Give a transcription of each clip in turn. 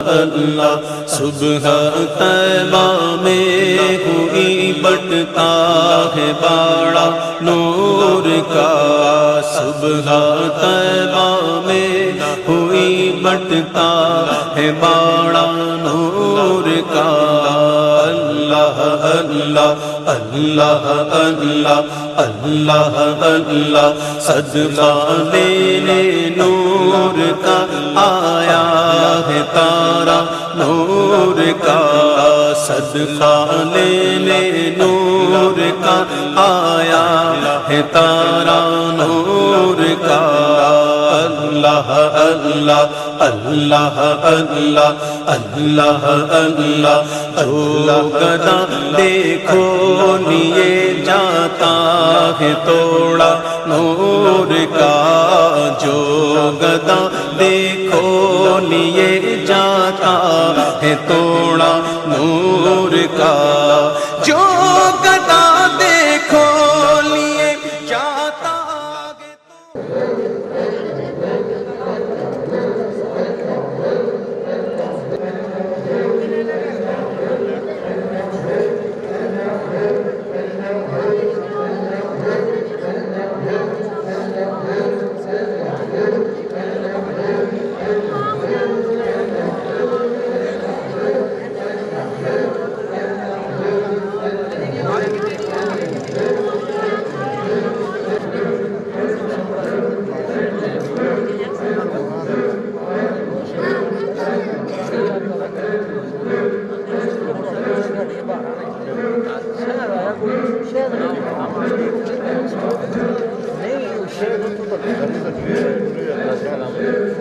अल्लाह सुबह तैबा में हुई बटता है बाड़ा नूर का, सुबह तैबा में हुई बटता है बाड़ा नूर का। अल्लाह अल्लाह अल्लाह अल्लाह अल्लाह अल्लाह सदका लेने नूर का आया है तारा नूर का, सदका लेने नूर का आया है तारा नूर का। अल्लाह अल्लाह अल्लाह अल्लाह अल्लाह अल्लाह जो गदा देखो लिए जाता है तोड़ा नूर का, जो गदा देखो लिए जाता है तोड़ा नूर का, जो गदा देखो लिए जाता है।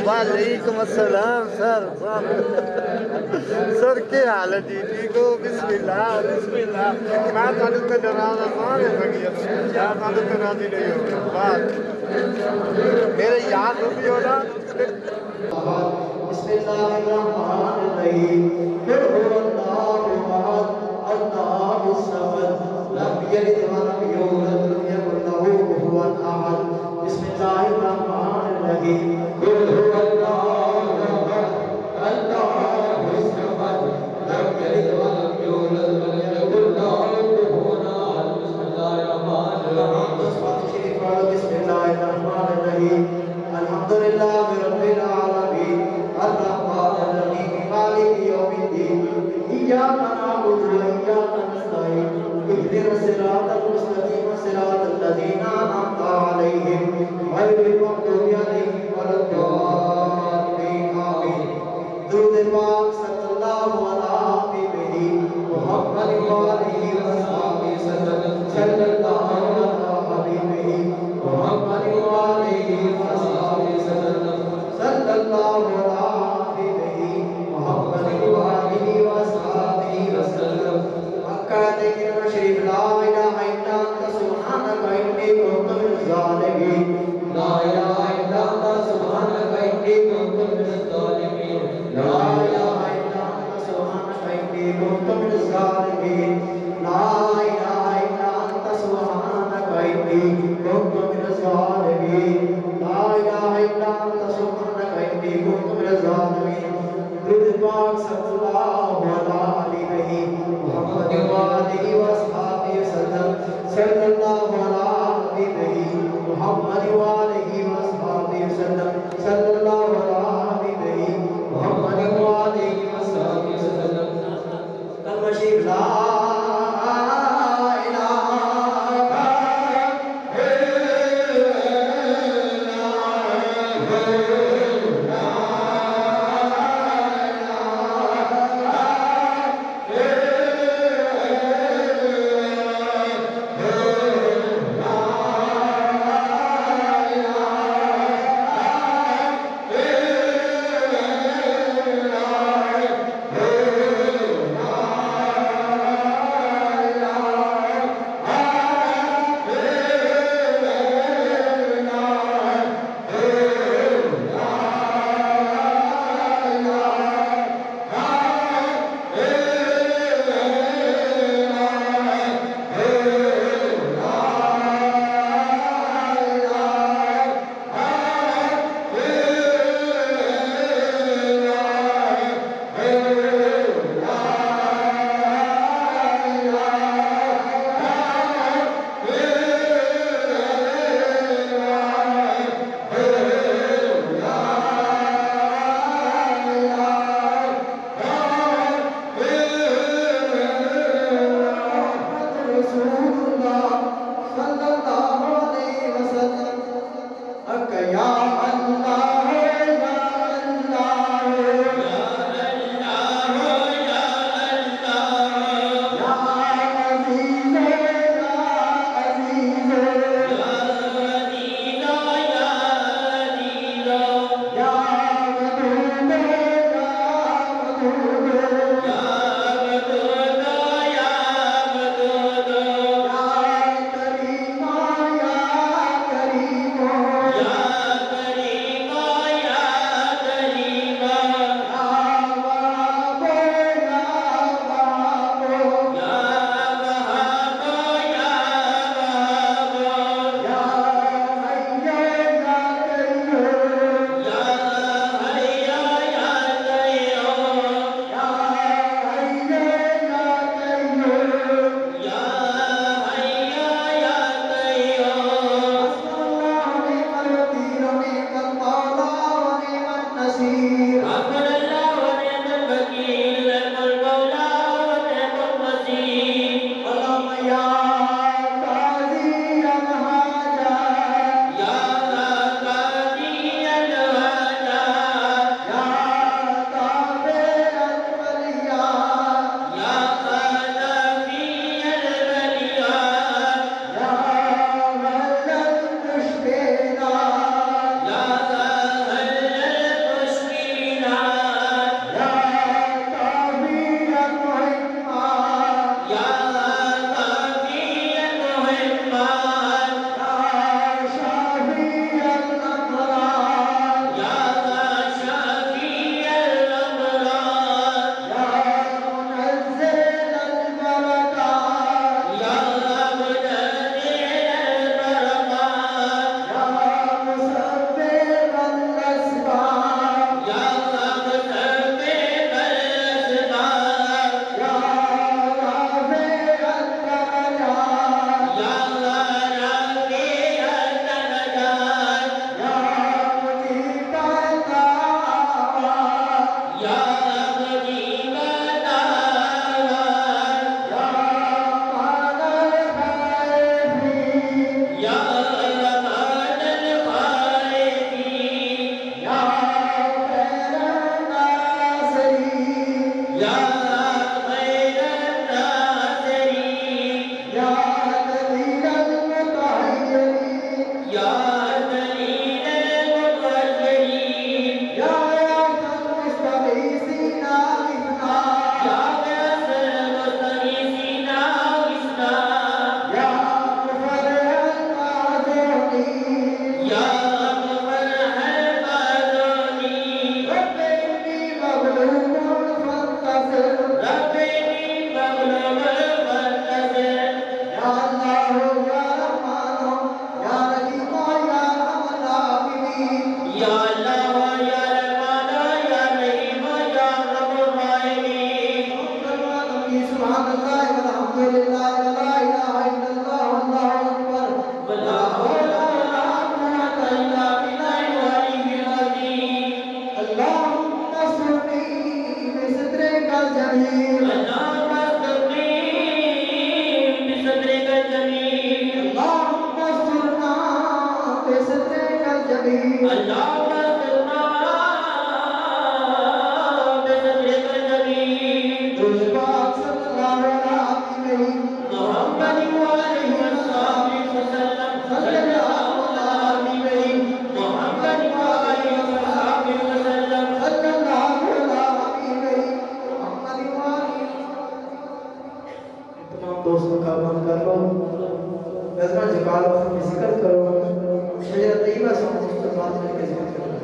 वालेकुम अस्सलाम सर। सर के हाल है? ठीक हो? बिस्मिल्लाह बिस्मिल्लाह। मैं तालुक का डराना मार है यार, तालुक का राजी नहीं हो बात मेरे याद हो भी हो ना। बिस्मिल्लाहिर्रहमानिर्रहीम कुल हुवल्लाहु अहद अल्लाहु समद लम यलिद व लम यूलद व लम यकुल लहू कुफुवन अहद। बिस्मिल्लाहिर्रहमानिर्रहीम कुल हुवल्लाहु अहद अल्लाहु समद लम यलिद व लम यूलद व लम यकुल लहू कुफुवन अहद। बिस्मिल्लाहिर्रहमानिर्रहीम बिस्मिल्लाहिर्रहमानिर्रहीम अल्हम्दुलिल्लाहि रब्बिल आलमीन अर्रहमानिर रहीम मालिकि यौमिद्दीन इय्याका नअबुदु व इय्याका नस्तईन इहदिनस सिरातल मुस्तकीम सिरातल लज़ीना अनअमता अलैहिम गैरिल मग़दूबि अलैहिम वलद्दाल्लीन आमीन। दुरूद पाक सल्लल्लाहु अला हबीबिही मुहम्मद व आलिहि व सहाबिहि सल्लल्लाहु अला हबीबिही मुहम्मद व आलिहि व सहाबिहि सल्लल्लाहु अला हबीबिही मुहम्मद व आलिहि व सहाबिहि वसल्लम। मक्का देखिए शरीफ ला इलाहा इल्ला अंत सुब्हानका इन्नी कुन्तु मिनज़ ज़ालिमीन, ला इलाहा इल्ला अंत सुब्हानका इन्नी कुन्तु मिनज़ ज़ालिमीन, ला इलाहा इल्ला अंत सुब्हानका इन्नी कुन्तु मिनज़ ज़ालिमीन, ला इलाहा इल्ला अंत सुब्हानका इन्नी कुन्तु मिनज़ ज़ालिमीन, ला इलाहा इल्ला अंत सुब्हानका इन्नी कुन्तु मिनज़ ज़ालिमीन। दुरूद पाक सल्लल्लाहु अला हबीबिही मुहम्मद व आलिहि व सहाबिहि वसल्लम सल्लल्लाहु अला हबीबिही मुहम्मद व आलिहि व सहाबिहि वसल्लम सल्लल्लाहु अला हबीबिही मुहम्मद व आलिहि व सहाबिहि वसल्लम। कलमा शरीफ ला या खैर नाज़रीन या दलील मुतहय्यरीन या दलील मुतहय्यरीन या यासल मुस्तगीसीना इस्ना या यासल मुस्तगीसीना इस्ना या मुफरहल माज़ूनीन या मुफरहल माज़ूनीन रब्बी इन्नी मग़लूबुन फंतसिर रब्बिनी मग़लूबुन फंतसिर या अल्लाह या रहमान या रहीम या अरहमर राहिमीन या अल्लाह या रहमान या रहीम या अरहमर राहिमीन सुब्हानल्लाह वल्हम्दुलिल्लाह वला इलाहा इल्लल्लाह वल्लाहु अकबर वला हौला वला कुव्वता इल्ला बिल्लाहिल अलिय्यिल अज़ीम अल्लाहुम्मा सुन्नी बिसिद्रिकल जमील अल्लाहुम्मा सल्ली बिसद्रिकल जमील अल्लाहुम्मा सुन्ना बिसिद्रिकल जमील अल्लाहुम्मा सल्ला बिसद्रिकल जमील तुझ पाक सल्लल्लाहु अलैहि मुहम्मद व आलिहि वसल्लम सल्लल्लाहु अलैहि मुहम्मद व आलिहि वसल्लम सल्लल्लाहु अलैहि मोहम्मद वाली तमाम दोस्तों का मन कर लो नज़र झुका लो जिक्र करो शेर तैयबा से मुस्तफा के जिक्र करो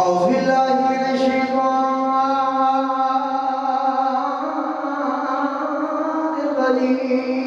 औज़ु बिल्लाहि मिनश शैतानिर रजीम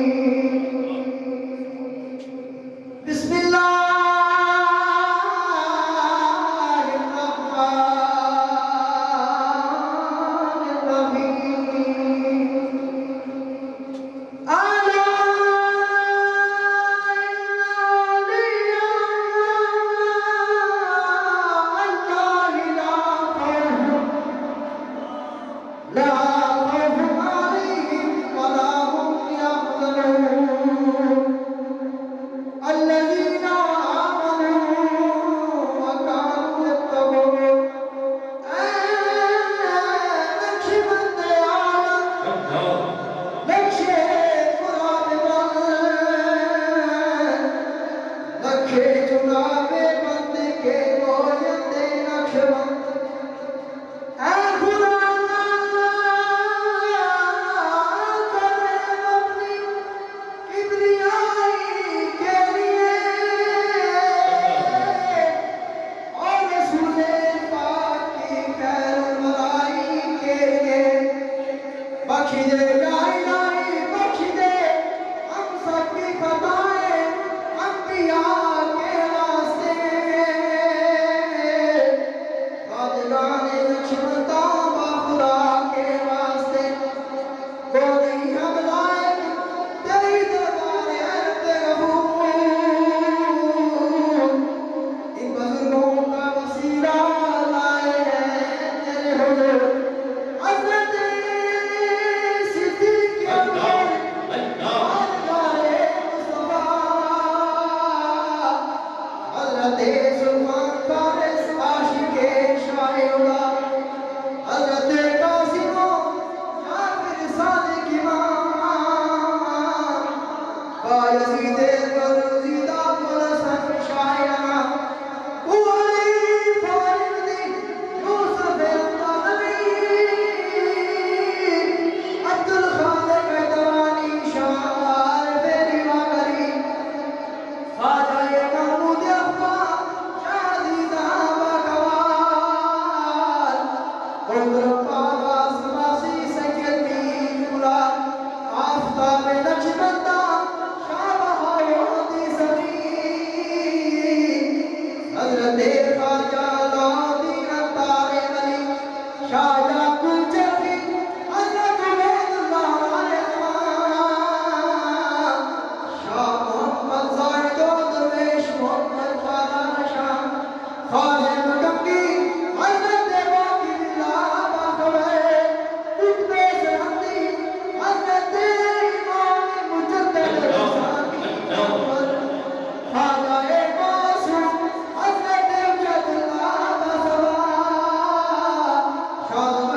الذين آمنوا وكانوا يتقون और रसूले पाक की खैरुल के लिए बख्श दे या इलाही बख्श दे हम सबकी खताएं अंबिया के वास्ते खादिगाने लक्ष्मणता बाखुदा के वास्ते कोई हम लाए तेरी दरबार है गफूर इन बुजुर्गों का वसीला लाए हैं तेरे हुजूर हज़रत सिद्दीक़ अकबर हज़रत मुस्तफा हज़रत सुल्तान फारिस आशिक़े शाह-ए-उला हज़रत कासिम जाफ़र सादिक़ इमाम बायज़ीद बरूज़ीदा मुहसन शाह-ए-अना अब्दुल खालिक हैदरानी शाह फेरी वागरी ख्वाजा महमूद अफ़गान शादीदा बकवाल गोदरपागा समासी सैयद मीरुला आफ़ताब नक्शबंदा शाह बहाउद्दीन सरी हज़रत ख्वाजा अलाउद्दीन तारे अली शाह याकूब जफ़ी हज़रत उबैदुल्लाह रहमान शाह मोहम्मद ज़ाहिद दरवेश मोहम्मद ख्वाजा शाह ख्वाजा मकम्मी हज़रत बाकी बिल्लाह बाखबर कुतुब सरहदी हज़रत इमाम मुजद्दिद रसानी अकबर ख्वाजा मासूम हज़रत अब्दुल्लाह बसवा शाह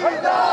Hey!